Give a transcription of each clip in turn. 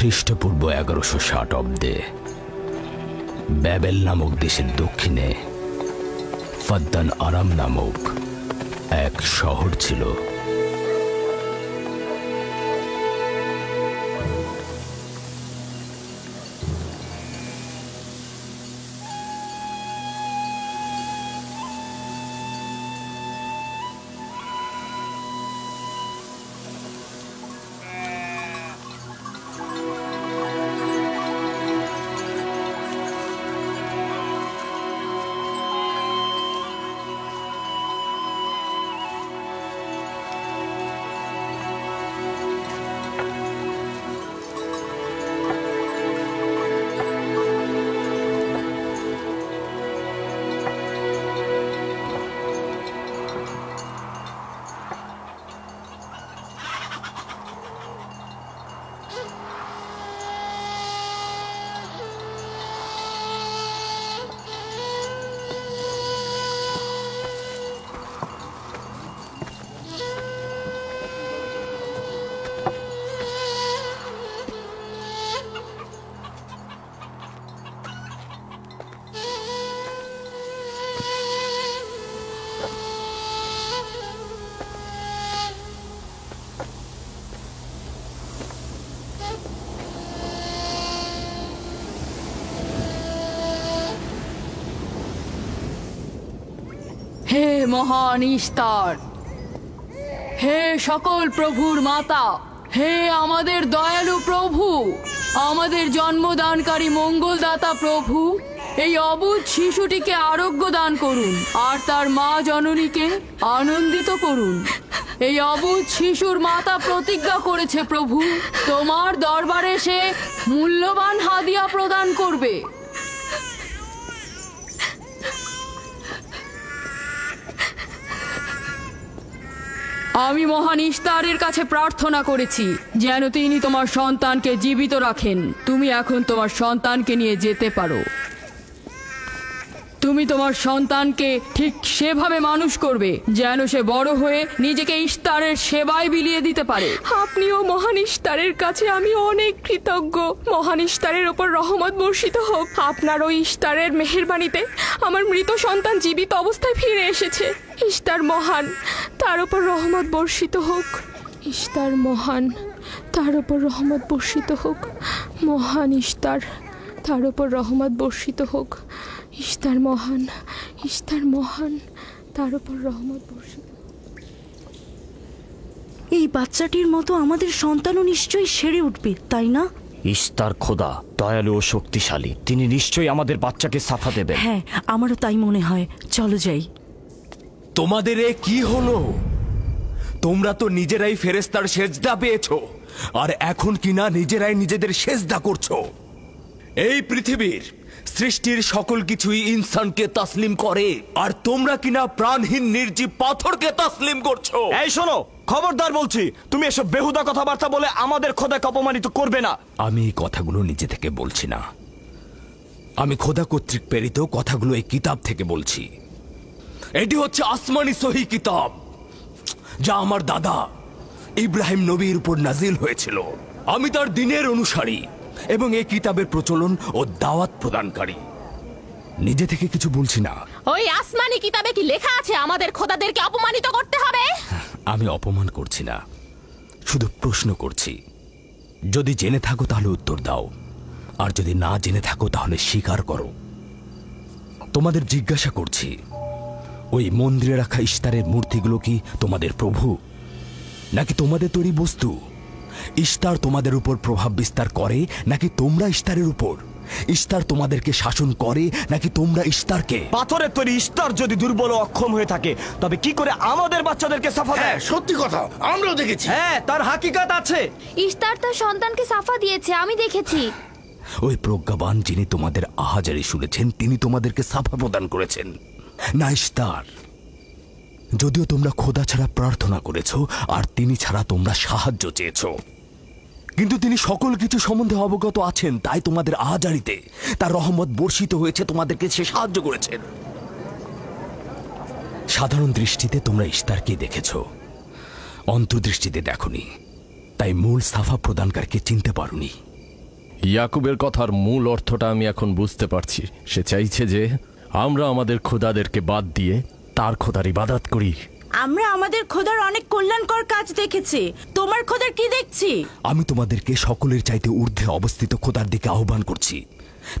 খ্রিস্টপূর্ব 1160 অব্দে ব্যাবেল নামক দেশের দক্ষিণে ফাদ্দান আরাম নামক এক শহর ছিল। হে মহান ইস্তার, হে সকল প্রভুর মাতা, হে আমাদের দয়ালু প্রভু, আমাদের জন্মদানকারী মঙ্গলদাতা প্রভু, এই অবুঝ শিশুটিকে আরোগ্য দান করুন আর তার মা জননীকে আনন্দিত করুন। এই অবুঝ শিশুর মাতা প্রতিজ্ঞা করেছে প্রভু, তোমার দরবারে সে মূল্যবান হাদিয়া প্রদান করবে। আমি মহান ইস্তারের কাছে প্রার্থনা করেছি যেন তিনি তোমার সন্তানকে জীবিত রাখেন। তুমি এখন তোমার সন্তানকে নিয়ে যেতে পারো। তুমি তোমার সন্তানকে ঠিক সেভাবে মানুষ করবে যেন সে বড় হয়ে নিজেকে ইস্তারের সেবায় বিলিয়ে দিতে পারে। আপনিও মহান ইস্তারের কাছে আমি অনেক কৃতজ্ঞ। মহান ইস্তারের ওপর রহমত বর্ষিত হোক। আপনার ওই ইস্তারের মেহেরবানিতে আমার মৃত সন্তান জীবিত অবস্থায় ফিরে এসেছে। ইস্তার মহান, তার ওপর রহমত বর্ষিত হোক। ইস্তার মহান, তার ওপর রহমত বর্ষিত হোক। মহান ইস্তার, তার ওপর রহমত বর্ষিত হোক। ইস্তার মহান, ইস্তার মহান, তার ওপর রহমত বর্ষিত। এই বাচ্চাটির মতো আমাদের সন্তানও নিশ্চয়ই সেরে উঠবে, তাই না? ইস্তার খোদা দয়ালু ও শক্তিশালী, তিনি নিশ্চয়ই আমাদের বাচ্চাকে সাফা দেবেন। হ্যাঁ, আমারও তাই মনে হয়। চলো যাই। তোমাদের এ কি হলো? তোমরা তো নিজেরাই ফেরেশতার সেজদা পেয়েছো, আর এখন কিনা নিজেরাই নিজেদের সেজদা করছো। এই পৃথিবীর সৃষ্টির সকল কিছুই ইনসানকে তাসলিম করে, আর তোমরা কিনা প্রাণহীন নির্জীব পাথরকে তাসলিম করছো। এই শোনো, খবরদার বলছি, তুমি এসব বেহুদা কথাবার্তা বলে আমাদের খোদাকে অপমানিত করবে না। আমি এই কথাগুলো নিজে থেকে বলছি না, আমি খোদা কর্তৃক প্রেরিত কথাগুলো এই কিতাব থেকে বলছি। এটি হচ্ছে আসমানি সহি কিতাব, যা আমার দাদা ইব্রাহিম নবীর উপর নাজিল হয়েছিল। আমি তার দিনের অনুসারী এবং এই কিতাবের প্রচলন ও দাওয়াত প্রদানকারী। নিজে থেকে কিছু বলছি না। ওই আসমানি কিতাবে কি লেখা আছে আমাদের খোদাদেরকে অপমানিত করতে হবে? আমি অপমান করছি না, শুধু প্রশ্ন করছি। যদি জেনে থাকো তাহলে উত্তর দাও, আর যদি না জেনে থাকো তাহলে স্বীকার করো। তোমাদের জিজ্ঞাসা করছি, ওই মন্দিরে রাখা ইস্তারের মূর্তিগুলো কি তোমাদের প্রভু, নাকি তোমাদের তৈরি বস্তু? ইস্তার তোমাদের উপর প্রভাব বিস্তার করে নাকি তোমরা ইস্তারের উপর? ইস্তার তোমাদেরকে শাসন করে নাকি তোমরা ইস্তারকে? পাথরের তৈরি ইস্তার যদি দুর্বল ও অক্ষম হয়ে থাকে, তবে কি করে আমাদের বাচ্চাদেরকে সাফা দেয়? সত্যি কথা, আমরাও দেখেছি। হ্যাঁ, তার হাকিকাত আছে। ইস্তার তার সন্তানকে সাফা দিয়েছে, আমি দেখেছি। ওই প্রজ্ঞাবান যিনি তোমাদের আহাজারি শুনেছেন, তিনি তোমাদেরকে সাফা প্রদান করেছেন, না ইস্তার। যদিও তোমরা খোদা ছাড়া প্রার্থনা করেছো আর তিনি ছাড়া তোমরা সাহায্য চেয়েছো, কিন্তু তিনি সকল কিছু সম্বন্ধে অবগত আছেন, তাই তোমাদের আহাজারিতে তার রহমত বর্ষিত হয়েছে, তোমাদেরকে সে সাহায্য করেছেন। সাধারণ দৃষ্টিতে তোমরা ইস্তারকে দেখেছো, অন্তর্দৃষ্টিতে দেখোনি, তাই মূল সাফা প্রদানকারীকে চিনতে পারোনি। ইয়াকুবের কথার মূল অর্থটা আমি এখন বুঝতে পারছি। সে চাইছে যে আমরা আমাদের খোদাদেরকে বাদ দিয়ে তার খোদার ইবাদত করি। আমরা আমাদের খোদার অনেক কল্যাণকর কাজ দেখেছি, তোমার খোদার কি দেখছি? আমি তোমাদেরকে সকলের চাইতে ঊর্ধ্বে অবস্থিত খোদার দিকে আহ্বান করছি।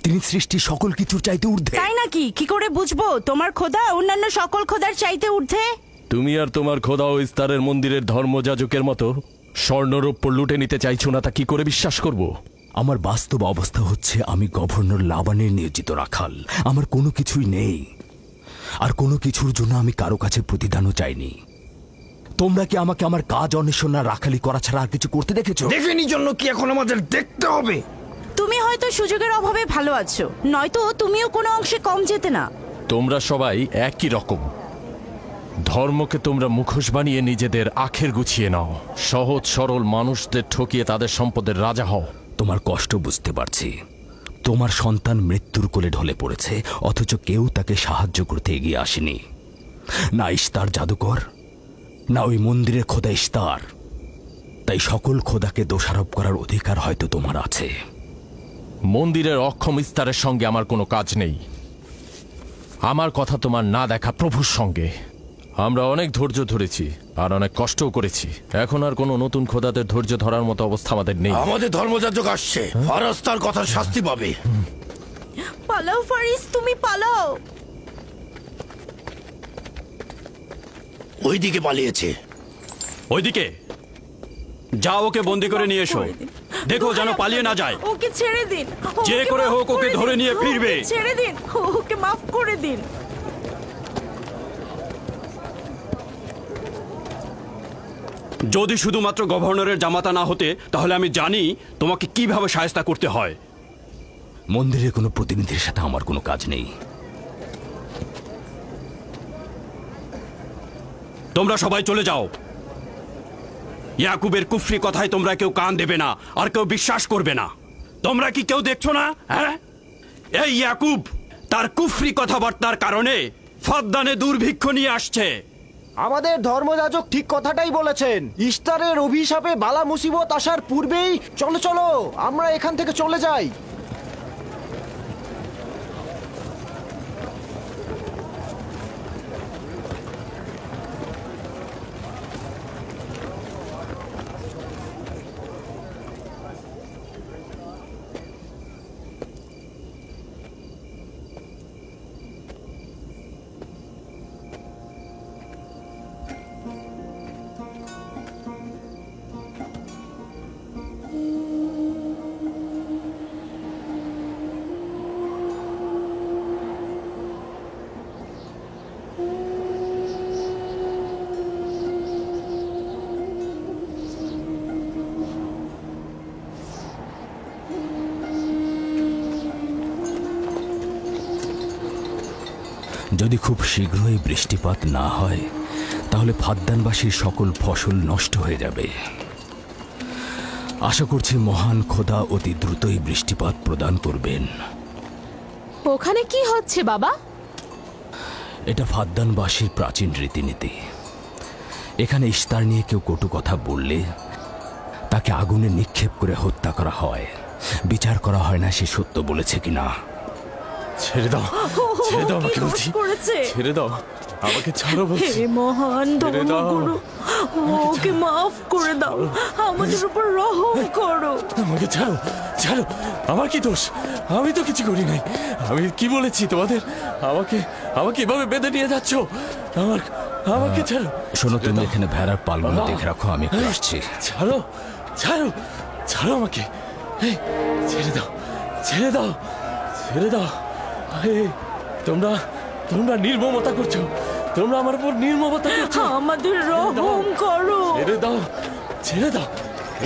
তিনি সৃষ্টি সকল কিছুর চাইতে ঊর্ধ্বে। তাই নাকি? কি করে বুঝবো তোমার খোদা অন্যান্য সকল খোদার চাইতে ঊর্ধ্বে? তুমি আর তোমার খোদা ও ইস্তারের মন্দিরের ধর্মযাজকের মতো স্বর্ণরৌপ্য লুটে নিতে চাইছো না, তা কি করে বিশ্বাস করব? আমার বাস্তব অবস্থা হচ্ছে আমি গভর্নর লাবানের নিয়োজিত রাখাল। আমার কোনো কিছুই নেই, আর কোনো কিছুর জন্য আমি কারো কাছে প্রতিদানও চাইনি। তোমরা কি আমাকে আমার কাজ অন্বেষণ না রাখালি করা ছাড়া আর কিছু করতে দেখেছো? দেখেনি জন্য কি এখন আমাদের দেখতে হবে? তুমি হয়তো সুযোগের অভাবে ভালো আছো, নয়তো তুমিও কোনো অংশে কম যেতে না। তোমরা সবাই একই রকম। ধর্মকে তোমরা মুখোশ বানিয়ে নিজেদের আখের গুছিয়ে নাও, সহজ সরল মানুষদের ঠকিয়ে তাদের সম্পদের রাজা হও। তোমার কষ্ট বুঝতে পারছি। তোমার সন্তান মৃত্যুর কোলে ঢলে পড়েছে, অথচ কেউ তাকে সাহায্য করতে এগিয়ে আসেনি। না ইস্তার জাদুকর, না ওই মন্দিরের খোদা ইস্তার। তাই সকল খোদাকে দোষারোপ করার অধিকার হয়তো তোমার আছে। মন্দিরের অক্ষম ইস্তারের সঙ্গে আমার কোনো কাজ নেই। আমার কথা তোমার না দেখা প্রভুর সঙ্গে। আমরা অনেক ধৈর্য ধরেছি আর অনেক কষ্টও করেছি। এখন আর কোনো নতুন খোদাদের ধৈর্য ধরার মতো অবস্থা আমাদের নেই। আমাদের ধর্মযাজক আসছে, ফারাজ তার কথা শাস্তি পাবে। পালাও ফারিস, তুমি পালাও। ওইদিকে পালিয়েছে। ওইদিকে যাও, ওকে বন্দি করে নিয়ে এসো। দেখো যেন পালিয়ে না যায়। ওকে ছেড়ে দিন, যে ওকে করে মাফ হোক ওকে দিন, ধরে নিয়ে ফিরবে। ওকে ছেড়ে দিন, ওকে মাফ করে দিন। যদি শুধুমাত্র গভর্নরের জামাতা না হতে, তাহলে আমি জানি তোমাকে কিভাবে শায়েস্তা করতে হয়। মন্দিরের কোনো প্রতিনিধির সাথে আমার কোনো কাজ নেই। তোমরা সবাই চলে যাও। ইয়াকুবের কুফরি কথায় তোমরা কেউ কান দেবে না, আর কেউ বিশ্বাস করবে না। তোমরা কি কেউ দেখছো না? হ্যাঁ, এই ইয়াকুব তার কুফরি কথাবার্তার কারণে ফাদ্দানে দুর্ভিক্ষ নিয়ে আসছে। আমাদের ধর্মযাজক ঠিক কথাটাই বলেছেন। ইস্তারের অভিশাপে বালা মুসিবত আসার পূর্বেই চলো চলো আমরা এখান থেকে চলে যাই। যদি খুব শীঘ্রই বৃষ্টিপাত না হয়, তাহলে ফাদ্দানবাসীর সকল ফসল নষ্ট হয়ে যাবে। আশা করছি মহান খোদা অতি দ্রুতই বৃষ্টিপাত প্রদান করবেন। ওখানে কি হচ্ছে বাবা? এটা ফাদ্দানবাসীর প্রাচীন রীতিনীতি। এখানে ইস্তার নিয়ে কেউ কটু কথা বললে তাকে আগুনে নিক্ষেপ করে হত্যা করা হয়। বিচার করা হয় না সে সত্য বলেছে কিনা। ছেড়ে দাও, ছেড়ে দাও আমাকে বলছি, ছেড়ে দাও আমাকে, ছাড়ো বলছি। হে মহান ধর্মগুরু, ওকে মাফ করে দাও, আমাদের উপর রহম করো। আমাকে ছাড়ো, ছাড়ো। আমার কি দোষ? আমি তো কিছু করি নাই। আমি কি বলেছি তোমাদের? আমাকে আমাকে এভাবে বেঁধে নিয়ে যাচ্ছ? আমাকে ছাড়ো। শোনো, তুমি এখানে ভেড়ার পালগুলো দেখে রাখো, আমি একটু আসছি। ছাড়ো, ছাড়ো, ছাড়ো আমাকে। এই, ছেড়ে দাও, ছেড়ে দাও, ছেড়ে দাও। তোমরা তোমরা নির্মমতা করছো, তোমরা আমার উপর নির্মমতা করছো। আমাদের রহম করো। ছেড়ে দাও, ছেড়ে দাও।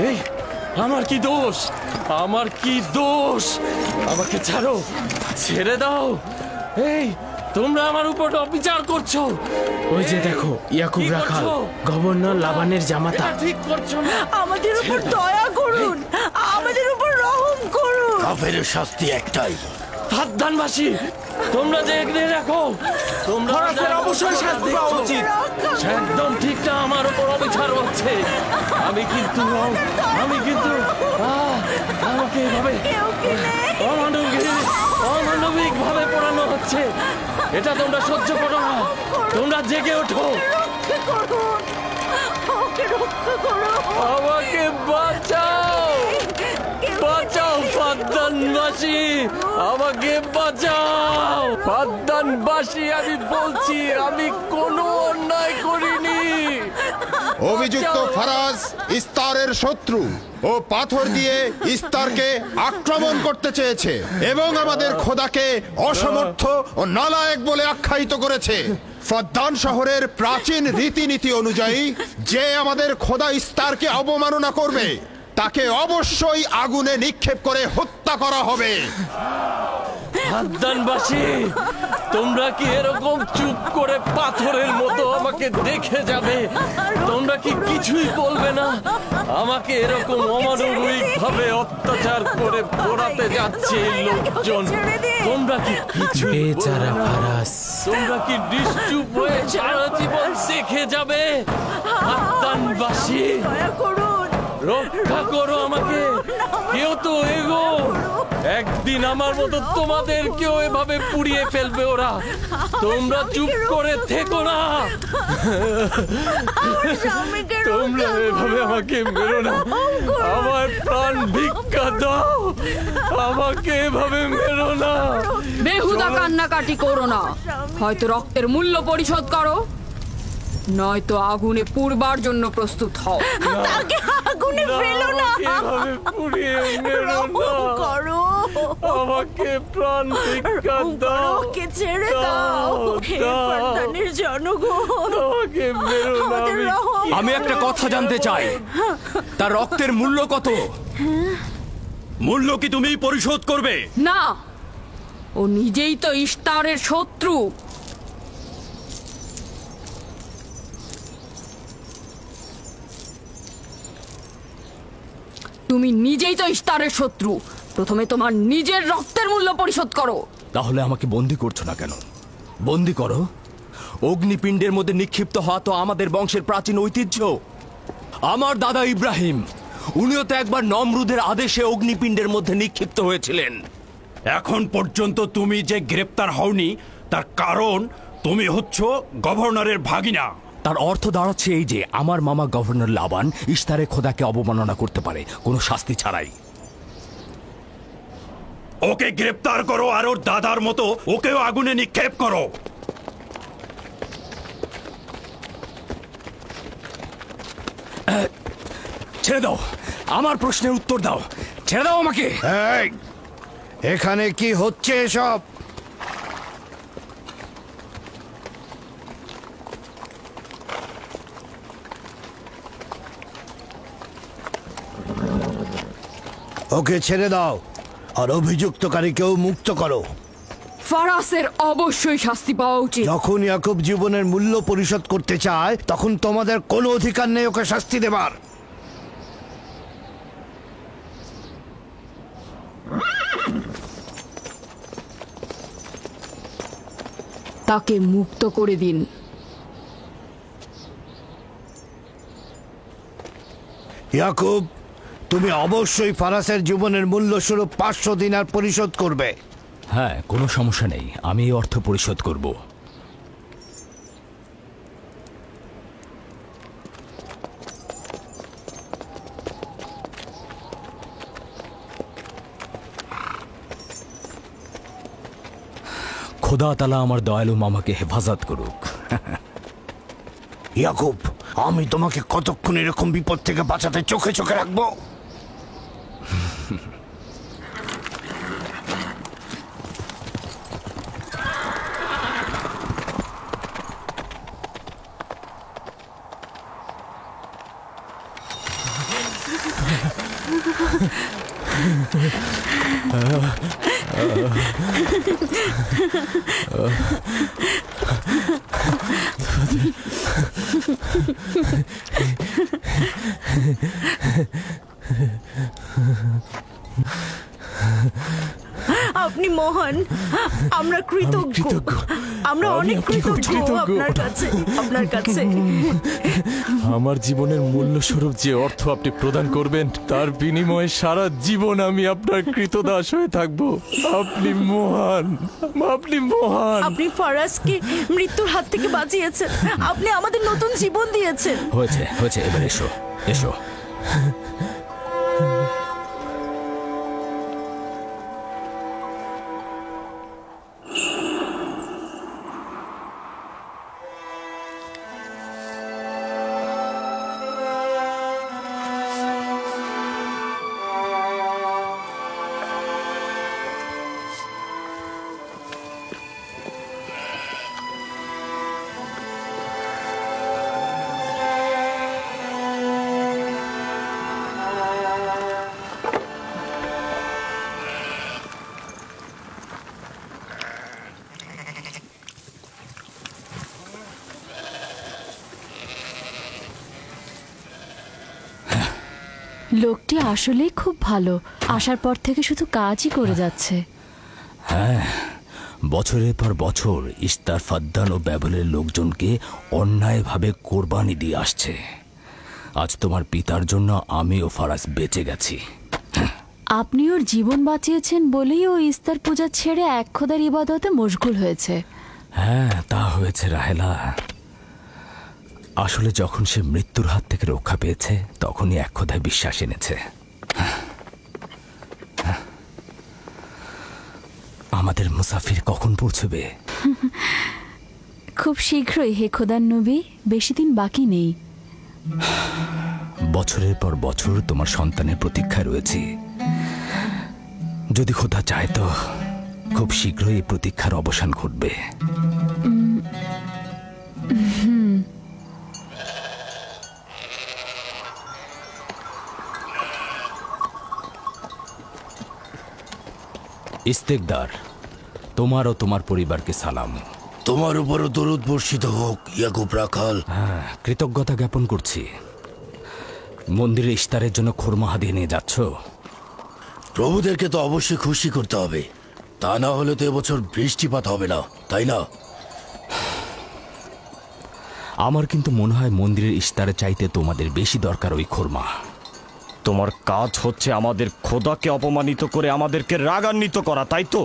এই, আমার কি দোষ? আমার কি দোষ? আমাকে ছাড়ো, ছেড়ে দাও। এই, তোমরা আমার উপর অবিচার করছো। ওই যে দেখো, ইয়াকুব রাখাল, গভর্নর লাবানের জামাতা। ঠিক করছো না। আমাদের উপর দয়া করুন, আমাদের উপর রহম করুন। কাফেরের শাস্তি একটাই। ফাদ্দানবাসী, তোমরা যে এগিয়ে রাখো, তোমরা অবশ্যই শাস্তি পাওয়া উচিত। একদম ঠিক না, আমার উপর অবিচার হচ্ছে। আমি কিন্তু আমাকে এভাবে অমানবিক ভাবে পোড়ানো হচ্ছে, এটা তোমরা সহ্য করো না। তোমরা জেগে ওঠো, আমাকে বাঁচাও, বাঁচাও ফাদ্দানবাসী, আমাকে বাঁচাও ফাদ্দানবাসী। আমি বলছি আমি কোনো অন্যায় করিনি। অভিযুক্ত ফারাজ ইস্তারের শত্রু ও পাথর দিয়ে ইস্তারকে আক্রমণ করতে চেয়েছে এবং আমাদের খোদাকে অসমর্থ ও নালায়েক বলে আখ্যায়িত করেছে। ফাদ্দান শহরের প্রাচীন রীতিনীতি অনুযায়ী যে আমাদের খোদা ইস্তারকে অবমাননা করবে তাকে অবশ্যই আগুনে নিক্ষেপ করে হত্যা করা হবে। ফাদ্দানবাসী, তোমরা কি এরকম চুপ করে পাথরের মতো আমাকে দেখে যাবে? তোমরা কি কিছুই বলবে না? আমাকে এরকম অমানবিক ভাবে অত্যাচার করে পোড়াতে যাচ্ছে এই লোকজন। তোমরা কি কিছুই বেচারা ফারাজ, তোমরা কি নিশ্চুপ হয়ে সারা জীবন দেখে যাবে? ফাদ্দানবাসী, রক্ষা করো আমাকে, কেউ তো এগো। একদিন আমার মতো তোমাদের কেউ এভাবে পুড়িয়ে ফেলবে ওরা। তোমরা চুপ করে থেকো না, তোমরা এভাবে আমাকে মেরো না, আমার প্রাণ ভিক্ষা দাও, আমাকে এভাবে মেরো না। বেহুদা কান্নাকাটি করো না, হয়তো রক্তের মূল্য পরিশোধ করো, নয়তো আগুনে পুড়বার জন্য প্রস্তুত হও। তাকে আগুনে ফেলো না, এভাবে পুড়িয়ে মেরো না, করো, আমাকে প্রাণ ভিক্ষা দাও, ওকে ছেড়ে দাও। হে ফাদ্দানের জনগণ, আমাকে মেরো না। আমি একটা কথা জানতে চাই, তার রক্তের মূল্য কত? মূল্য কি তুমি পরিশোধ করবে? না, ও নিজেই তো ইস্তারের শত্রু। তুমি নিজেই তো ইস্তারের শত্রু, প্রথমে তোমার নিজের রক্তের মূল্য পরিশোধ করো। তাহলে আমাকে বন্দি করছো না কেন? বন্দি করো। অগ্নিপিণ্ডের মধ্যে নিক্ষিপ্ত হওয়া তো আমাদের বংশের প্রাচীন ঐতিহ্য। আমার দাদা ইব্রাহিম, উনিও তো একবার নমরুদের আদেশে অগ্নিপিণ্ডের মধ্যে নিক্ষিপ্ত হয়েছিলেন। এখন পর্যন্ত তুমি যে গ্রেপ্তার হওনি তার কারণ তুমি হচ্ছ গভর্নরের ভাগিনা। তার অর্থ দাঁড়াচ্ছে এই যে আমার মামা গভর্নর লাবান ইস্তারে খোদাকে অবমাননা করতে পারে কোনো শাস্তি ছাড়াই। ওকে গ্রেপ্তার করো আর ওর দাদার মতো ওকেও আগুনে নিক্ষেপ করো। ছেড়ে দাও, আমার প্রশ্নের উত্তর দাও, ছেড়ে দাও আমাকে। এখানে কি হচ্ছে এসব? ওকে ছেড়ে দাও আর অভিযুক্তকারীকেও মুক্ত করো। ফারাসের অবশ্যই শাস্তি পাওয়া উচিত। যখন ইয়াকুব জীবনের মূল্য পরিশোধ করতে চায় তখন তোমাদের কোনো অধিকার নেই ওকে শাস্তি দেবার। তাকে মুক্ত করে দিন। ইয়াকুব, তুমি অবশ্যই ফারাসের জীবনের মূল্য স্বরূপ 500 দিনার পরিশোধ করবে। হ্যাঁ, কোনো সমস্যা নেই, আমি এই অর্থ পরিশোধ করব। খোদা তাআলা আমার দয়ালু মামাকে হেফাজত করুক। ইয়াকুব, আমি তোমাকে কতক্ষণ এরকম বিপদ থেকে বাঁচাতে চোখে চোখে রাখবো? আপনি মহান, আমরা কৃতজ্ঞ, আমরা অনেক কৃতজ্ঞ আপনার কাছে। আমার জীবনের মূল্য স্বরূপ যে অর্থ আপনি প্রদান করবেন তার বিনিময়ে সারা জীবন আমি আপনার কৃতদাস হয়ে থাকবো। আপনি মহান, আপনি মহান। আপনি ফারাজকে মৃত্যুর হাত থেকে বাঁচিয়েছেন, আপনি আমাদের নতুন জীবন দিয়েছেন। হয়েছে হয়েছে, এবার এসো এসো। লোকটি আসলেই খুব ভালো, আসার পর থেকে শুধু কাজই করে যাচ্ছে। হ্যাঁ, বছরের পর বছর ইস্তার, ফাদ্দান ও ব্যাবলের লোকজনকে অন্যায়ভাবে কোরবানি দিয়ে আসছে। আজ তোমার পিতার জন্য আমি ও ফারাজ বেঁচে গেছি। আপনি ওর জীবন বাঁচিয়েছেন বলেই ও ইস্তার পূজা ছেড়ে এক খোদার ইবাদতে মশগুল হয়েছে। হ্যাঁ, তা হয়েছে রাহেলা। আসলে যখন সে মৃত্যুর হাত থেকে রক্ষা পেয়েছে তখনই এক খোদায় বিশ্বাস এনেছে। আমাদের মুসাফির কখন পৌঁছবে? খুব শীঘ্রই হে খোদার নবী, বেশি দিন বাকি নেই। বছরের পর বছর তোমার সন্তানের প্রতীক্ষায় রয়েছি। যদি খোদা চায় তো খুব শীঘ্রই এই প্রতীক্ষার অবসান ঘটবে। ইস্তেকদার, তোমার ও তোমার পরিবারকে সালাম। তোমার উপরও দরুদ বর্ষিত হোক ইয়াকুব রাখাল। হ্যাঁ, কৃতজ্ঞতা জ্ঞাপন করছি। মন্দিরে ইস্তারের জন্য খোরমা হাদিয়ে নিয়ে যাচ্ছ? প্রভুদেরকে তো অবশ্যই খুশি করতে হবে, তা না হলে তো এবছর বৃষ্টিপাত হবে না, তাই না? আমার কিন্তু মনে হয় মন্দিরের ইস্তারে চাইতে তোমাদের বেশি দরকার ওই খোরমা। তোমার কাজ হচ্ছে আমাদের খোদাকে অপমানিত করে আমাদেরকে রাগান্বিত করা, তাই তো?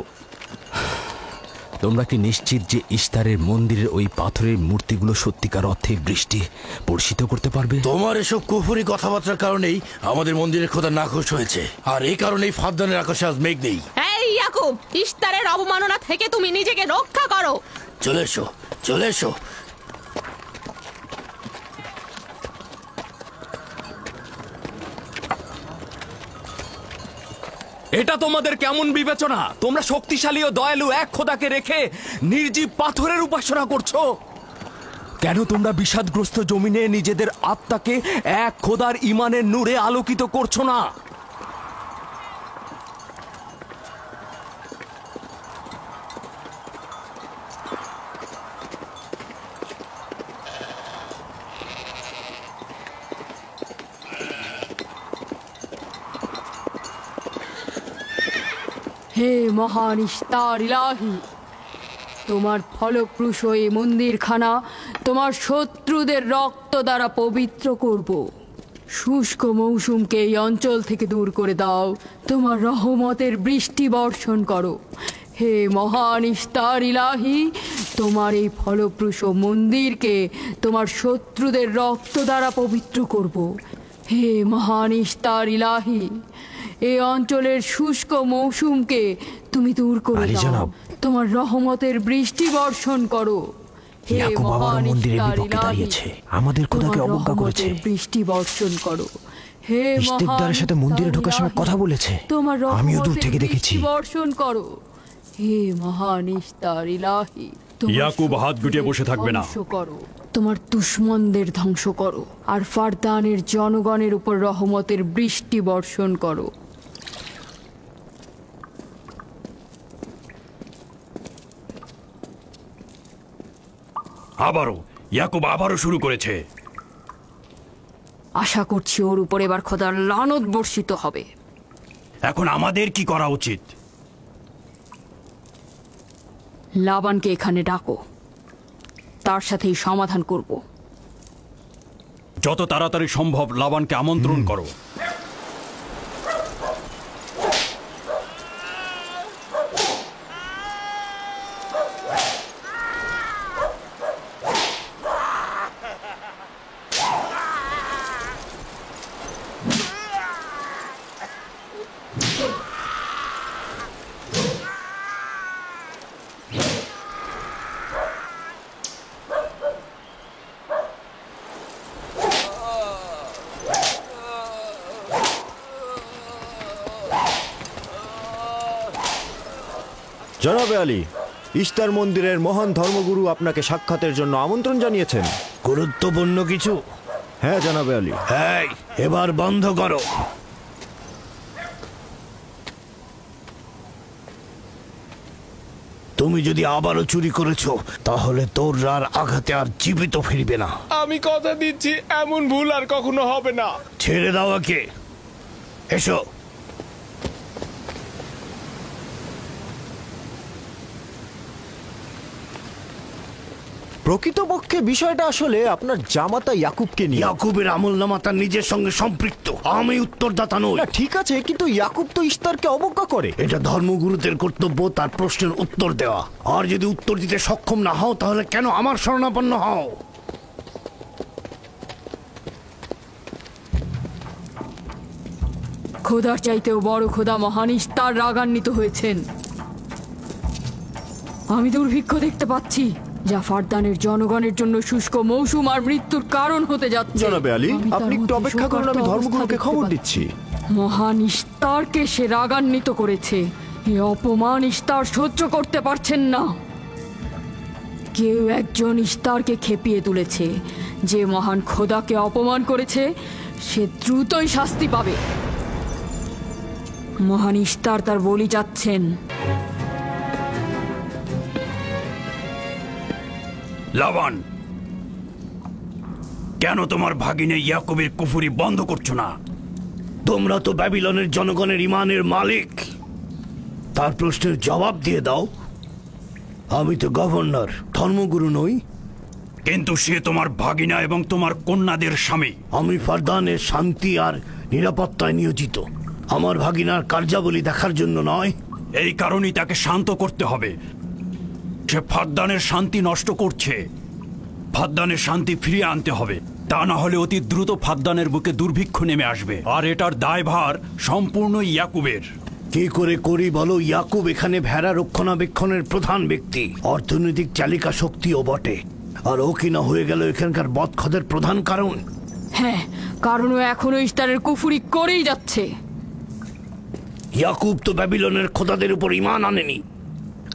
তোমরা কি নিশ্চিত যে ইস্তারের মন্দিরের ওই পাথরের মূর্তিগুলো সত্যিকার অর্থে বৃষ্টি বর্ষিত করতে পারবে? তোমার এসব কুফুরি কথাবার্তার কারণেই আমাদের মন্দিরের খোদা নাখোশ হয়েছে, আর এই কারণেই ফাদ্দানের আকাশে আজ মেঘ নেই। এই ইয়াকুব, ইস্তারের অবমাননা থেকে তুমি নিজেকে রক্ষা করো। চলে এসো, চলে এসো। এটা তোমাদের কেমন বিবেচনা? তোমরা শক্তিশালী ও দয়ালু এক খোদাকে রেখে নির্জীব পাথরের উপাসনা করছো। কেন তোমরা বিষাদগ্রস্ত জমিনে নিজেদের আত্মাকে এক খোদার ঈমানের নূরে আলোকিত করছো না? হে মহান ইস্তার ইলাহি, তোমার ফলপ্রসূ এই মন্দিরখানা তোমার শত্রুদের রক্ত দ্বারা পবিত্র করব। শুষ্ক মৌসুমকে এই অঞ্চল থেকে দূর করে দাও, তোমার রহমতের বৃষ্টি বর্ষণ করো। হে মহান ইস্তার ইলাহি, তোমার এই ফলপ্রসূ মন্দিরকে তোমার শত্রুদের রক্ত দ্বারা পবিত্র করব। হে মহান ইস্তার ইলাহি, এই অঞ্চলের শুষ্ক মৌসুমকে তুমি দূর করে দাও, তোমার রহমতের বৃষ্টি বর্ষণ করো। হে মহান ইস্তার ইলাহি, আমাদের খোদাকে অবজ্ঞা করেছে, বৃষ্টি বর্ষণ করো। হে ইস্তেকদারের সাথে মন্দিরে ঢোকার সময় কথা বলেছে, তোমার আমিও দূর থেকে দেখেছি। বর্ষণ করো। হে মহান ইস্তার ইলাহি, ইয়াকুব হাত গুটিয়ে বসে থাকবে না। করো, তোমার দুশমনদের ধ্বংস করো, আর ফারদানের জনগণের উপর রহমতের বৃষ্টি বর্ষণ করো। আবারও শুরু করেছে। আশা করছি ওর উপর এবার খোদার লানত বর্ষিত হবে। এখন আমাদের কি করা উচিত? লাবানকে এখানে ডাকো, তার সাথেই সমাধান করব। যত তাড়াতাড়ি সম্ভব লাবানকে আমন্ত্রণ করো। জনাবে আলী, ইস্তার মন্দিরের মহান ধর্মগুরু আপনাকে সাক্ষাতের জন্য আমন্ত্রণ জানিয়েছেন। গুরুত্বপূর্ণ কিছু? হ্যাঁ জনাবে আলী। এই, এবার বন্ধ করো। তুমি যদি আবারও চুরি করেছো তাহলে তোর আর আঘাতে আর জীবিত ফিরবে না। আমি কথা দিচ্ছি এমন ভুল আর কখনো হবে না। ছেড়ে দাও একে। এসো। প্রকৃতপক্ষে বিষয়টা আসলে আপনার জামাতা ইয়াকুবকে নিয়ে। ইয়াকুবের আমলনামা তার নিজের সঙ্গে সম্পৃক্ত। আমি উত্তরদাতা নই। না ঠিক আছে, কিন্তু ইয়াকুব তো ইস্তারকে অবজ্ঞা করে। এটা ধর্মগুরুদের কর্তব্য তার প্রশ্নের উত্তর দেওয়া। আর যদি উত্তর দিতে সক্ষম না হও তাহলে কেন আমার শরণাপন্ন হও? খোদার চাইতেও বড় খোদা মহান ইস্তার রাগান্বিত হয়েছেন। আমি দুর্ভিক্ষ দেখতে পাচ্ছি, যা ফারদানের জনগণের জন্য শুষ্ক মৌসুম আর মৃত্যুর কারণ হতে যাচ্ছে। জনাবে আলী, আপনি একটু অপেক্ষা করুন, আমি ধর্মগুরুকে খবর দিচ্ছি। মহান ইস্তারকে সে রাগান্বিত করেছে। এই অপমান ইস্তার সহ্য করতে পারছেন না। কেউ একজন ইস্তারকে খেপিয়ে তুলেছে। যে মহান খোদাকে অপমান করেছে সে দ্রুতই শাস্তি পাবে। মহান ইস্তার তার বলি চাচ্ছেন। লাবান, কেন তোমার ভাগিনে ইয়াকুবের কুফরি বন্ধ করছো না? তোমরা তো ব্যাবিলনের জনগণের ইমানের মালিক। তার প্রশ্নের জবাব দিয়ে দাও। আমি তো গভর্নর, ধর্মগুরু নই। কিন্তু সে তোমার ভাগিনা এবং তোমার কন্যাদের স্বামী। আমি ফারদানের শান্তি আর নিরাপত্তায় নিয়োজিত। আমার ভাগিনার কার্যাবলী দেখার জন্য নয়। এই কারণেই তাকে শান্ত করতে হবে। সে ফারদানের শান্তি নষ্ট করছে। ফারদানের শান্তি ফিরিয়ে আনতে হবে। তা না হলে অতি দ্রুত ফারদানের বুকে দুর্ভিক্ষ নেমে আসবে, আর এটার দায়ভার সম্পূর্ণ ইয়াকুবের। কি করে করি বলো? ইয়াকুব এখানে ভেড়া রক্ষণাবেক্ষণের প্রধান ব্যক্তি, অর্থনৈতিক চালিকা শক্তিও বটে। আর ও কিনা হয়ে গেল এখানকার বদখদের প্রধান কারণ। হ্যাঁ, কারণ ও এখনো ইস্তারের কুফরি করেই যাচ্ছে। ইয়াকুব তো ব্যাবিলনের খোদাদের উপর ঈমান আনেনি,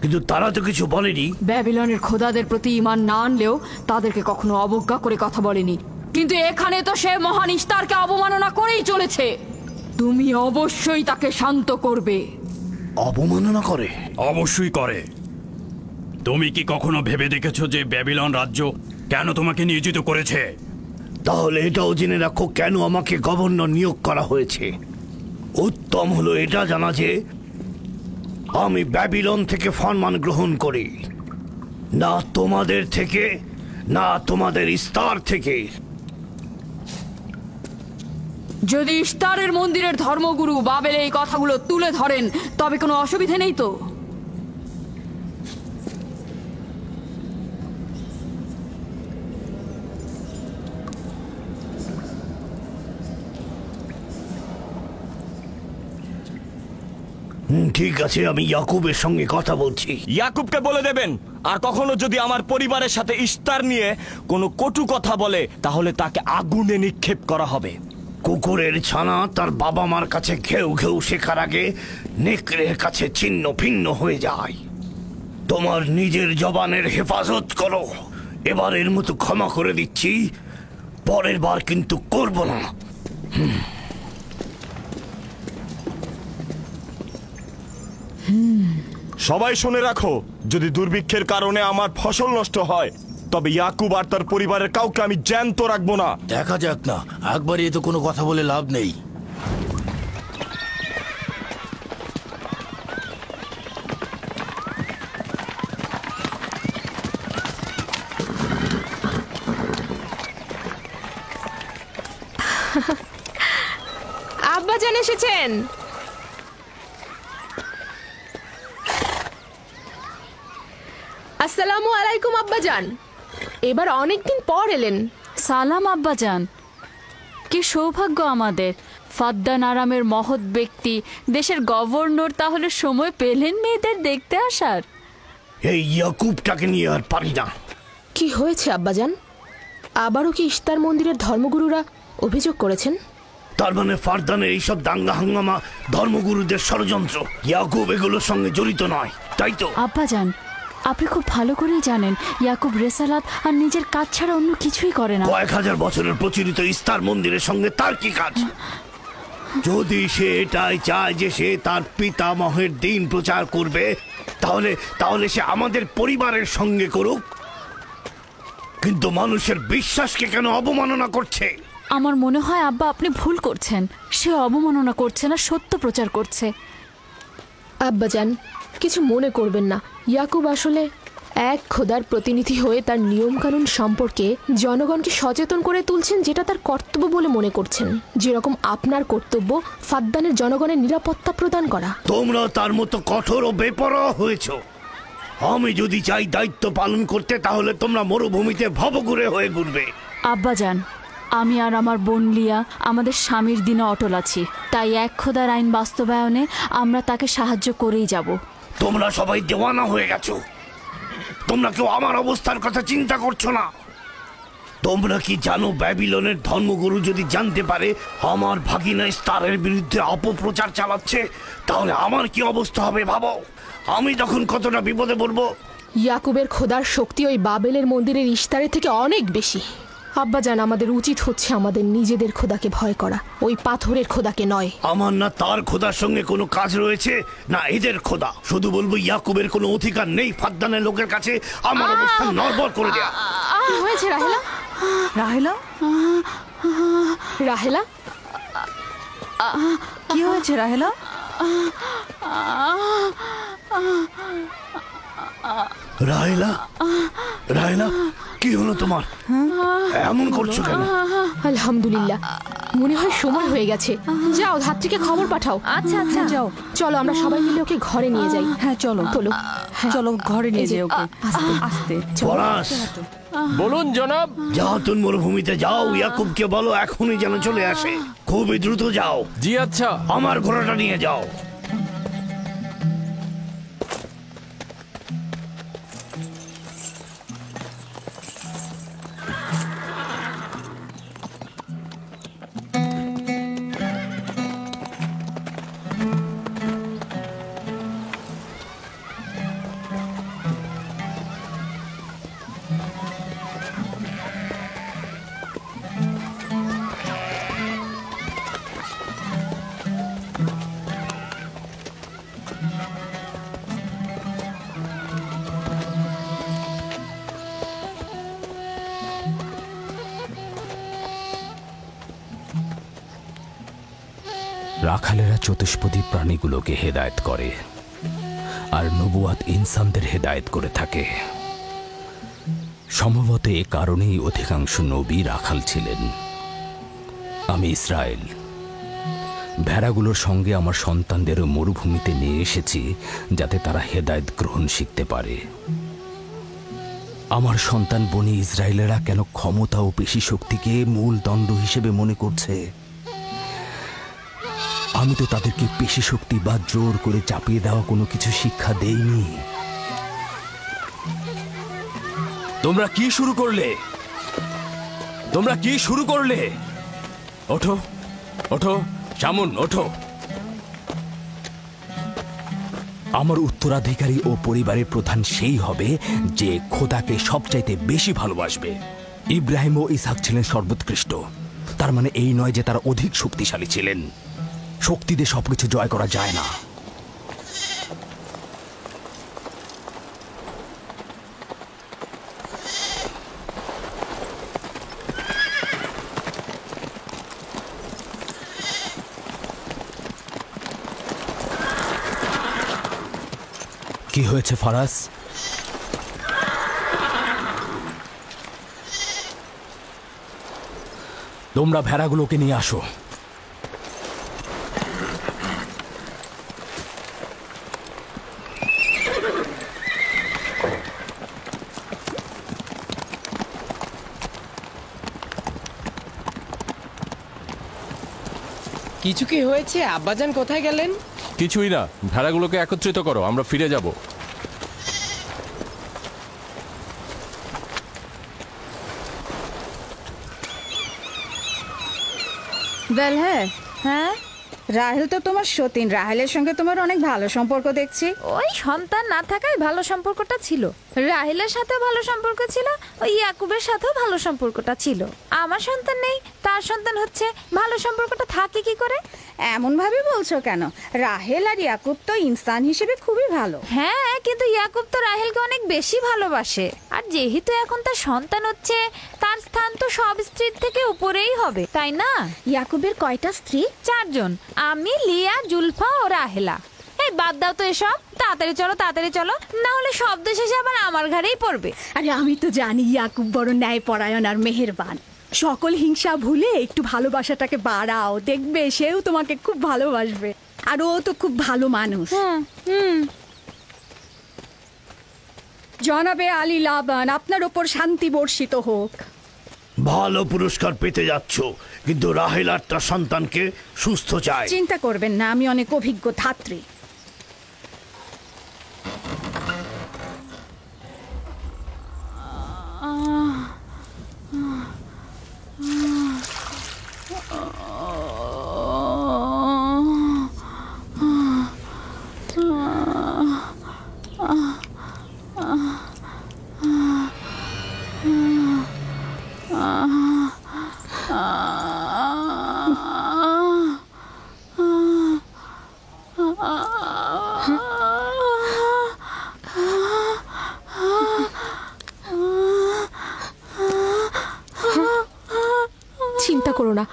কিন্তু তারা তো কিছু বলেনি। ব্যাবিলনের খোদাদের প্রতি ঈমান না আনলেও তাদেরকে কখনো অবজ্ঞা করে কথা বলেনি। কিন্তু এখানে তো সে মহান ইস্তারকে অবমাননা করেই চলেছে। তুমি অবশ্যই তাকে শান্ত করবে। অবমাননা করে? অবশ্যই করে। তুমি কি কখনো ভেবে দেখেছো যে ব্যাবিলন রাজ্য কেন তোমাকে নিয়োজিত করেছে? তাহলে এটাও জেনে রাখো কেন আমাকে গভর্নর নিয়োগ করা হয়েছে। উত্তম হলো এটা জানা যে আমি ব্যাবিলন থেকে ফরমান গ্রহণ করি, না তোমাদের থেকে, না তোমাদের ইস্তার থেকে। যদি ইস্তারের মন্দিরের ধর্মগুরু বাবেল এই কথাগুলো তুলে ধরেন তবে কোনো অসুবিধা নেই তো? ঠিক আছে, আমি ইয়াকুবের সঙ্গে কথা বলছি। ইয়াকুবকে বলে দেবেন, আর কখনো যদি আমার পরিবারের সাথে ইস্তার নিয়ে কোনো কটু কথা বলে তাহলে তাকে আগুনে নিক্ষেপ করা হবে। কুকুরের ছানা তার বাবা মার কাছে ঘেউ ঘেউ শেখার আগে নেকড়ের কাছে ছিন্ন ভিন্ন হয়ে যায়। তোমার নিজের জবানের হেফাজত করো। এবারের মতো ক্ষমা করে দিচ্ছি, পরের বার কিন্তু করব না। সবাই শুনে রাখো, যদি দুর্ভিক্ষের কারণে আমার ফসল নষ্ট হয় তবে ইয়াকুব আর তার পরিবারের কাউকে আমি জ্যান্ত রাখবো না। দেখা যাক না, একবারই তো কোনো কথা বলে লাভ নেই। আব্বাজান এসেছেন। আসসালামু আলাইকুম আব্বাজান, এবার অনেকদিন পর এলেন। সালাম আব্বাজান। কি সৌভাগ্য আমাদের, ফাদ্দান আরামের মহৎ ব্যক্তি দেশের গভর্নর তাহলে সময় পেলেন মেয়েদের দেখতে আসার। এই ইয়াকুবটাকে নিয়ে আর পারি না। কি হয়েছে আব্বাজান? আবারও কি ইস্তার মন্দিরের ধর্মগুরুরা অভিযোগ করেছেন? তার মানে ফারদানের এইসব দাঙ্গা হাঙ্গামা ধর্মগুরুদের ষড়যন্ত্র। ইয়াকুব এগুলোর সঙ্গে জড়িত নয়, তাই তো? আব্বাজান, আপনি খুব ভালো করেই জানেন ইয়াকুব রেসালাত আর নিজের কাজ ছাড়া অন্য কিছুই করে না। কয়েক হাজার বছরের প্রচলিত ইস্তার মন্দিরের সঙ্গে তার কি কাজ? যদি সে এটাই চায় যে সে তার পিতামহের দিন প্রচার করবে, তাহলে সে আমাদের পরিবারের সঙ্গে করুক। কিন্তু মানুষের বিশ্বাসকে কেন অবমাননা করছে? আমার মনে হয় আব্বা আপনি ভুল করছেন। সে অবমাননা করছে না, সত্য প্রচার করছে। আব্বাজান, কিছু মনে করবেন না। ইয়াকুব আসলে এক খোদার প্রতিনিধি হয়ে তার নিয়মকানুন সম্পর্কে জনগণকে সচেতন করে তুলছেন, যেটা তার কর্তব্য বলে মনে করছেন। যেরকম আপনার কর্তব্য ফাদ্দানের জনগণের নিরাপত্তা প্রদান করা। তোমরা তার মতো কঠোর ও বেপরোয়া হয়েছো। আমি যদি চাই দায়িত্ব পালন করতে, তাহলে তোমরা মরুভূমিতে ভবঘুরে হয়ে ঘুরবে। আব্বাজান, আমি আর আমার বোন লিয়া আমাদের স্বামীর দিনে অটল আছি, তাই এক খোদার আইন বাস্তবায়নে আমরা তাকে সাহায্য করেই যাব। তোমরা সবাই দেওয়ানা হয়ে গেছো। তোমরা কেউ আমার অবস্থার কথা চিন্তা করছো না। তোমরা কি জানো, ব্যাবিলনের ধর্মগুরু যদি জানতে পারে আমার ভাগিনা ইস্তারের বিরুদ্ধে অপপ্রচার চালাচ্ছে, তাহলে আমার কি অবস্থা হবে ভাবো। আমি তখন কতটা বিপদে পড়বো। ইয়াকুবের খোদার শক্তি ওই বাবেলের মন্দিরের ইস্তারের থেকে অনেক বেশি। আব্বাজান, আমাদের উচিত হচ্ছে আমাদের নিজেদের খোদাকে ভয় করা, ওই পাথরের খোদাকে নয়। আমার না তার খোদার সঙ্গে কোনো কাজ রয়েছে, না এদের খোদা। শুধু বলবো ইয়াকুবের কোনো অধিকার নেই ফাদ্দানের লোকের কাছে আমার অবস্থান নড়বড় করে দেয়া। কি হয়েছে রাহেলা? রাহেলা, রাহেলা, কি হয়েছে রাহেলা? রাহেলা, রাহেলা, কি হলো তোমার? এমন করছো কেন? আলহামদুলিল্লাহ, মনে হয় সময় হয়ে গেছে। যাও, ধাত্রীকে খবর পাঠাও। আচ্ছা আচ্ছা, যাও। চলো আমরা সবাই মিলে ওকে ঘরে নিয়ে যাই। হ্যাঁ চলো, চলো, চলো ঘরে নিয়ে যাই ওকে। আস্তে আস্তে। পলাশ, বলুন জনাব। যাও, তুমি মরুভূমিতে যাও, ইয়াকুবকে বলো এখনই যেন চলে আসে। খুবই দ্রুত যাও। জি আচ্ছা। আমার ঘোড়াটা নিয়ে যাও। রাখালেরা চতুষ্পদী প্রাণীগুলোকে হেদায়েত করে, আর নবুয়াত ইনসানদের হেদায়েত করে থাকে। সম্ভবত এ কারণেই অধিকাংশ নবী রাখাল ছিলেন। আমি ইসরায়েল ভেড়াগুলোর সঙ্গে আমার সন্তানদেরও মরুভূমিতে নিয়ে এসেছি, যাতে তারা হেদায়েত গ্রহণ শিখতে পারে। আমার সন্তান বনি ইসরায়েলেরা কেন ক্ষমতা ও পেশি শক্তিকে মূল দণ্ড হিসেবে মনে করছে? আমি তো তাদেরকে পেশি শক্তি বা জোর করে চাপিয়ে দেওয়া কোনো কিছু শিক্ষা দেইনি। তোমরা কি শুরু করলে? তোমরা কি শুরু করলে? ওঠো, ওঠো শামুন, ওঠো। আমার উত্তরাধিকারী ও পরিবারের প্রধান সেই হবে যে খোদাকে সবচাইতে বেশি ভালোবাসবে। ইব্রাহিম ও ইসহাক ছিলেন সর্বোৎকৃষ্ট। তার মানে এই নয় যে তারা অধিক শক্তিশালী ছিলেন। শক্তি দিয়ে সবকিছু জয় করা যায় না। কি হয়েছে ফারাজ? তোমরা ভেড়াগুলোকে নিয়ে আসো। কিছু কি হয়েছে? আব্বাজান কোথায় গেলেন? কিছুই না, ভেড়াগুলোকে একত্রিত করো, আমরা ফিরে যাব। বেল, হ্যাঁ রাহেল তো তোমার সতীন। রাহেলের সঙ্গে তোমার অনেক ভালো সম্পর্ক দেখছি। ওই সন্তান না থাকায় ভালো সম্পর্কটা ছিল। রাহেলের সাথে ভালো সম্পর্ক ছিল, ওই ইয়াকুবের সাথেও ভালো সম্পর্কটা ছিল। আমার সন্তান নেই, তার সন্তান হচ্ছে, ভালো সম্পর্কটা থাকে কি করে? এমন ভাবে বলছো কেন? রাহেল আর ইয়াকুব তো ইনসান হিসেবে খুবই ভালো। হ্যাঁ, কিন্তু ইয়াকুব তো রাহেলকে অনেক বেশি ভালোবাসে। আর যেহেতু এখন তার সন্তান হচ্ছে, তার স্থান তো সব স্ত্রীর থেকে উপরেই হবে, তাই না? ইয়াকুবের কয়টা স্ত্রী? 4 জন, আমি, লিয়া, জুলফা ও রাহেলা। এই বাদ দাও তো এসব, তাড়াতাড়ি চলো, না হলে শব্দ শেষে আবার আমার ঘাড়েই পড়বে। আরে আমি তো জানি ইয়াকুব বড় ন্যায়পরায়ণ আর মেহেরবান। সকল হিংসা ভুলে একটু ভালোবাসাটাকে বাড়াও, দেখবে সেও তোমাকে খুব ভালোবাসবে। আর ও তো খুব ভালো মানুষ। জনাবে আলী লাবান, আপনার ওপর শান্তি বর্ষিত হোক। ভালো পুরস্কার পেতে যাচ্ছ, কিন্তু রাহেল আর তার সন্তানকে সুস্থ চাই। চিন্তা করবেন না, আমি অনেক অভিজ্ঞ ধাত্রী। চিন্তা করো না,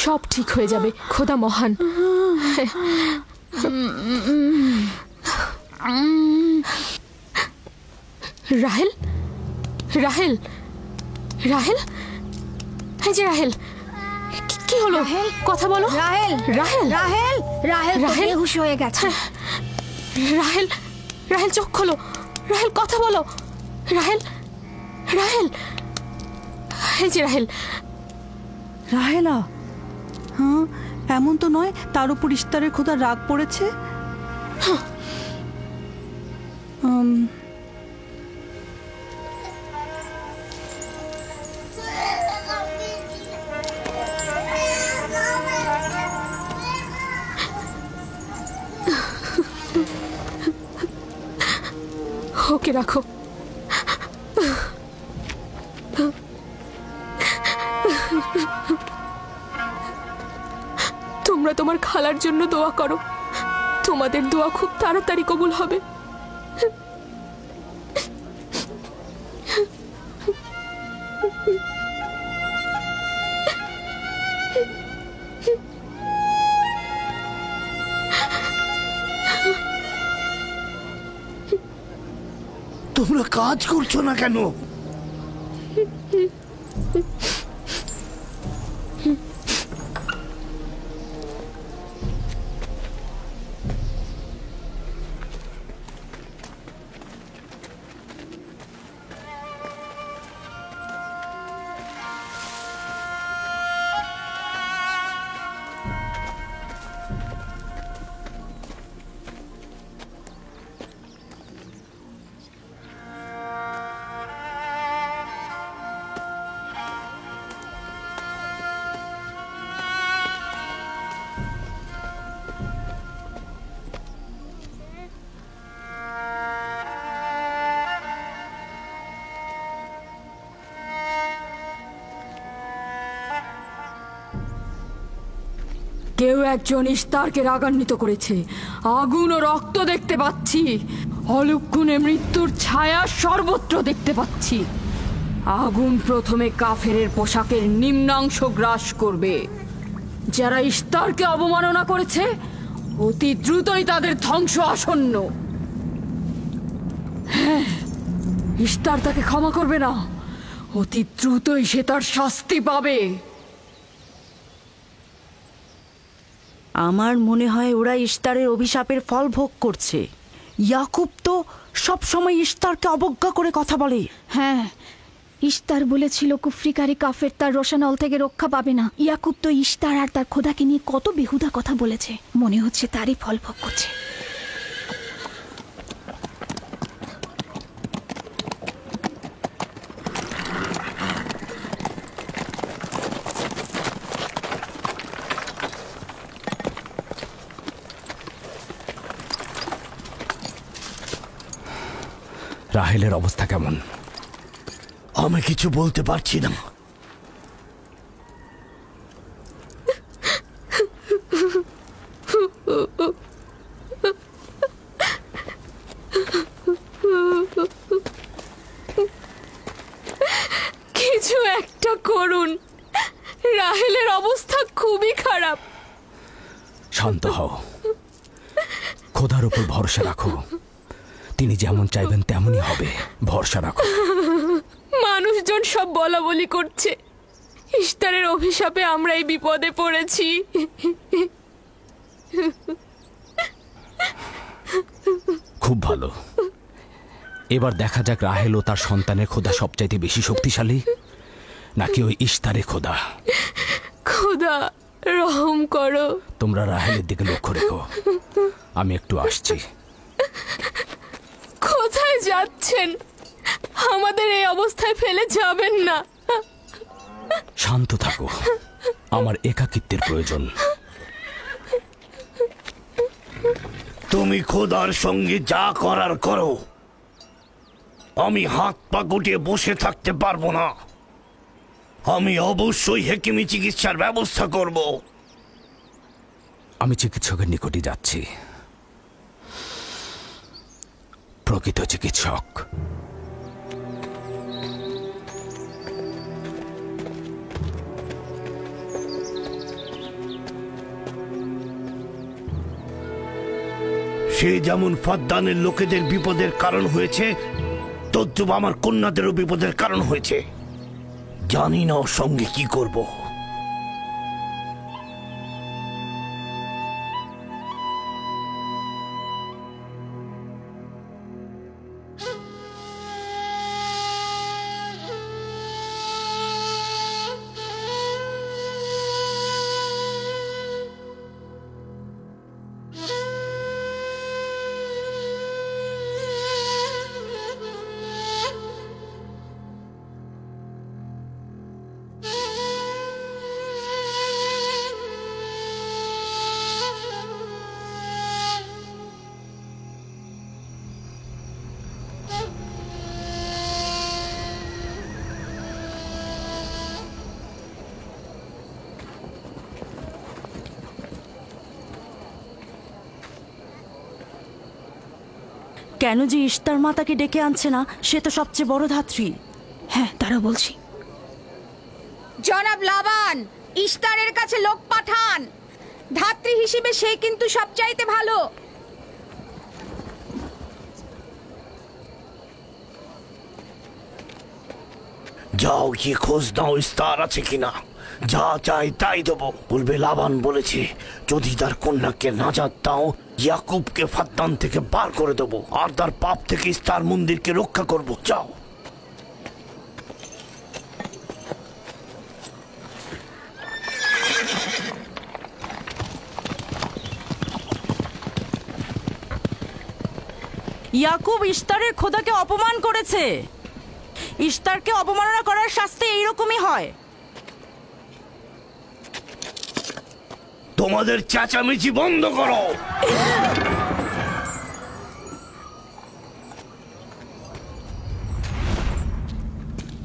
সব ঠিক হয়ে যাবে, খোদা মহান। রাহেল, রাহেল, রাহেল, এই যে রাহেল, কি হলো? কথা বলো। রাহেল, রাহেল, রাহেল, রাহেল রাহেল বেহুশ হয়ে গেছে। রাহেল, রাহেল চোখ খোলো, রাহেল কথা বলো, রাহেল, রাহেল, এই যে রাহেল। রাহেলা, হ্যাঁ এমন তো নয় তার উপর ইস্তারের খোদা রাগ পড়েছে। ওকে রাখো। তোমরা তোমার খালার জন্য দোয়া করো, তোমাদের দোয়া খুব তাড়াতাড়ি কবুল হবে। তোমরা কাজ করছো না কেন? কেউ একজন ইস্তারকে রাগান্বিত করেছে। আগুন ও রক্ত দেখতে পাচ্ছি, অলক্ষণে মৃত্যুর ছায়া সর্বত্র দেখতে পাচ্ছি। আগুন প্রথমে কাফেরের পোশাকের নিম্নাংশ গ্রাস করবে। যারা ইস্তারকে অবমাননা করেছে, অতি দ্রুতই তাদের ধ্বংস আসন্ন। হ্যাঁ, ইস্তার তাকে ক্ষমা করবে না, অতি দ্রুতই সে তার শাস্তি পাবে। আমার মনে হয় ওরা ইস্তারের অভিশাপের ফল ভোগ করছে। ইয়াকুব তো সব সময় ইস্তারকে অবজ্ঞা করে কথা বলে। হ্যাঁ, ইশতার বলেছিল কুফরিকারী কাফের তার রোশানল থেকে রক্ষা পাবে না। ইয়াকুব তো ইশতার আর তার খোদাকে নিয়ে কত বেহুদা কথা বলেছে, মনে হচ্ছে তারই ফল ভোগ করছে। রাহেলের অবস্থা কেমন? আমি কিছু বলতে পারছি না। কিছু একটা করুন, রাহেলের অবস্থা খুবই খারাপ। শান্ত হও, খোদার উপর ভরসা রাখো, তিনি যেমন চাইবেন তেমনই হবে, ভরসা রাখো। মানুষজন সব বলা বলি করছে, ইশতারের অভিশাপে আমরা এই বিপদে পড়েছি। খুব ভালো, এবার দেখা যাক রাহেল ও তার সন্তানের খোদা সবচাইতে বেশি শক্তিশালী নাকি ওই ইশতারে খোদা। খোদা রহম করো। তোমরা রাহেলের দিকে লক্ষ্য রেখো, আমি একটু আসছি। কোথায় যাচ্ছেন? আমাদের এই অবস্থায় ফেলে যাবেন না। শান্ত থাকো, আমার একাকিত্বের প্রয়োজন। তুমি খোদার সঙ্গে যা করার করো, আমি হাত পা গুটিয়ে বসে থাকতে পারবো না। আমি অবশ্যই হেকিমি চিকিৎসার ব্যবস্থা করব। আমি চিকিৎসকের নিকটে যাচ্ছি, প্রকৃত চিকিৎসক। সে যেমন ফাদ্দানের লোকেদের বিপদের কারণ হয়েছে, তদ্রুপ আমার কন্যাদেরও বিপদের কারণ হয়েছে। জানি না ওর সঙ্গে কি করব। কেন যে ইশতার মাতাকে ডেকে আনছে না, সে তো সবচেয়ে বড় ধাত্রী। হ্যাঁ, তারা বলছি। জনাব লাবান, ইশতারের কাছে লোক পাঠান। ধাত্রী হিসেবে সে কিন্তু সবচাইতে ভালো। যাও গিয়ে খোঁজ নাও ইস্তার আছে কিনা, যা চাই তাই দেবো। বলবে লাবান বলেছে যদি তার কন্যাকে নাজাত দাও, ইয়াকুবকে ফাদ্দান থেকে বার করে দেবো আর তার পাপ থেকে ইস্তার মন্দিরকে রক্ষা করব। যাও। ইয়াকুব ইশতারের খোদাকে অপমান করেছে। ইশতারকে অবমাননা করার শাস্তি এইরকমই হয়। তোমাদের চেঁচামেচি বন্ধ করো।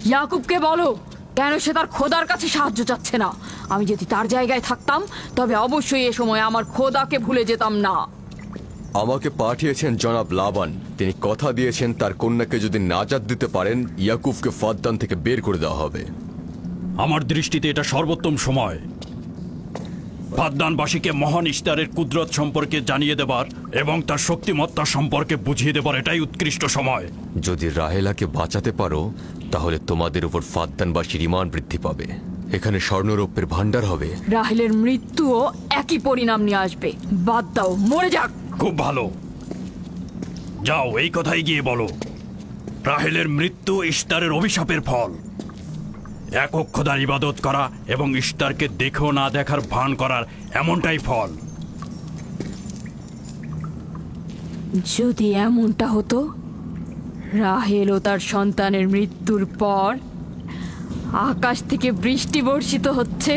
ইয়াকুবকে বলো কেন সে তার খোদার কাছে সাহায্য চাচ্ছে না। আমি যদি তার জায়গায় থাকতাম তবে অবশ্যই এ সময় আমার খোদাকে ভুলে যেতাম না। আমাকে পাঠিয়েছেন জনাব লাবান। তিনি কথা দিয়েছেন তার কন্যাকে যদি নাজাত দিতে পারেন, ইয়াকুবকে ফাদ্দান থেকে বের করে দেওয়া হবে। আমার দৃষ্টিতে এটা সর্বোত্তম সময় ফাদ্দানবাসীকে মহান ইশতারের কুদরত সম্পর্কে জানিয়ে দেবার এবং তার শক্তিমত্তা সম্পর্কে বুঝিয়ে দেবার এটাই উৎকৃষ্ট সময়। যদি রাহেলাকে বাঁচাতে পারো তাহলে তোমাদের উপর ফাদ্দানবাসীর ঈমান বৃদ্ধি পাবে। এখানে স্বর্ণরৌপ্যের ভান্ডার হবে। রাহেলের মৃত্যুও একই পরিণাম নিয়ে আসবে। বাদ দাও, মরে যাক। খুব ভালো, যাও এই কথাই গিয়ে বলো রাহেলের মৃত্যু ইশতারের অভিশাপের ফল। একক খোদার ইবাদত করা এবং ইস্তারকে দেখেও না দেখার ভান করার এমনটাই ফল। যদি এমনটা হতো, রাহেল ও তার সন্তানের মৃত্যুর পর আকাশ থেকে বৃষ্টি বর্ষিত হচ্ছে,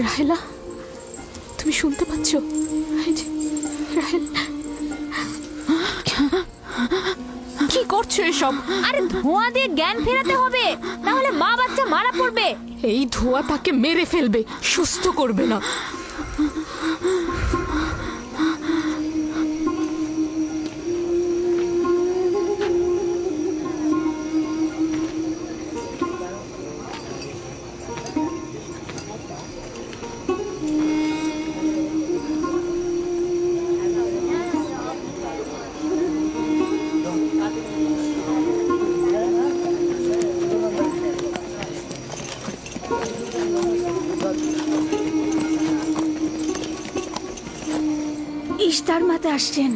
রাহেলা, তুমি শুনতে পাচ্ছ? রাহেল, কি করছো এসব? আরে ধোঁয়া দিয়ে জ্ঞান ফেরাতে হবে, তাহলে মা বাচ্চা মারা পড়বে। এই ধোঁয়া তাকে মেরে ফেলবে, সুস্থ করবে না। ইস্তার মাতে আসছেন।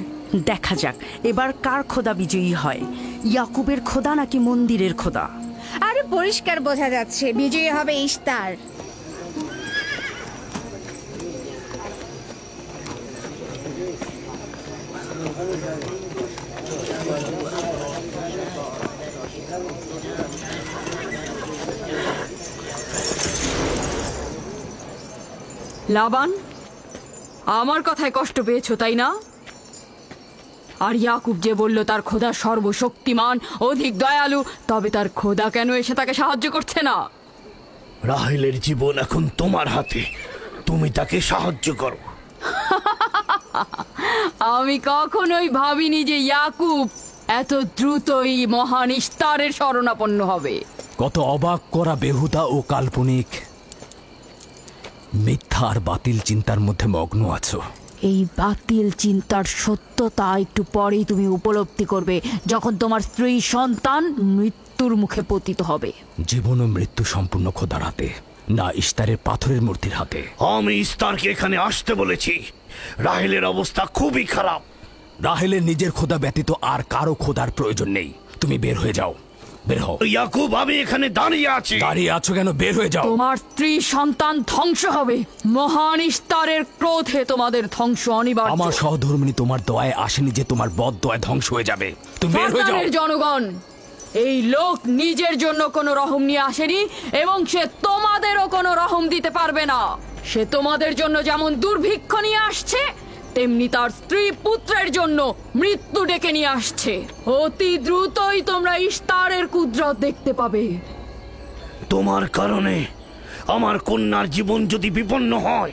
দেখা যাক এবার কার খোদা বিজয়ী হয়, ইয়াকুবের খোদা নাকি মন্দিরের খোদা? আরে পরিষ্কার বোঝা যাচ্ছে বিজয়ী হবে ইস্তার। লাবান, আমার কথায় কষ্ট পেয়েছো তাই না? আর ইয়াকুব যে বলল তার খোদা সর্বশক্তিমান, অধিক দয়ালু, তবে তার খোদা কেন এসে তাকে সাহায্য করছে না? রাহেলের জীবন এখন তোমার হাতে, তুমি তাকে সাহায্য করো। আমি কখনোই ভাবিনি যে ইয়াকুব এত দ্রুতই মহান ইস্তারের শরণাপন্ন হবে। কত অবাক করা বেহুদা ও কাল্পনিক, মিথ্যা আর বাতিল চিন্তার মধ্যে মগ্ন আছো। এই বাতিল চিন্তার সত্যতা একটু পরেই তুমি উপলব্ধি করবে, যখন তোমার স্ত্রী সন্তান মৃত্যুর মুখে পতিত হবে। জীবন ও মৃত্যু সম্পূর্ণ খোদার হাতে, না ইস্তারের পাথরের মূর্তির হাতে। আমি ইস্তারকে এখানে আসতে বলেছি। রাহেলের অবস্থা খুবই খারাপ। রাহেলের নিজের খোদা ব্যতীত আর কারো খোদার প্রয়োজন নেই। তুমি বের হয়ে যাও, বের হও। ইয়াকুব, আমি এখানে দাঁড়িয়ে আছি। দাঁড়িয়ে আছো কেন? বের হয়ে যাও। তোমার স্ত্রী সন্তান ধ্বংস হবে, মহান ইস্তারের ক্রোধে তোমাদের ধ্বংস অনিবার্য। আমার সহধর্মিনী তোমার দয়ায় আসেনি যে তোমার বদ দয়ায় ধ্বংস হয়ে যাবে। তুমি বের হয়ে যাও। জনগণ, এই লোক নিজের জন্য কোনো রহম নিয়ে আসেনি এবং সে তোমাদেরও কোনো রহম দিতে পারবে না। সে তোমাদের জন্য যেমন দুর্ভিক্ষ নিয়ে আসছে, তেমনি তার স্ত্রী পুত্রের জন্য মৃত্যু ডেকে নিয়ে আসছে। অতি দ্রুতই তোমরা ইস্তারের কুদরত দেখতে পাবে। তোমার কারণে আমার কন্যার জীবন যদি বিপন্ন হয়,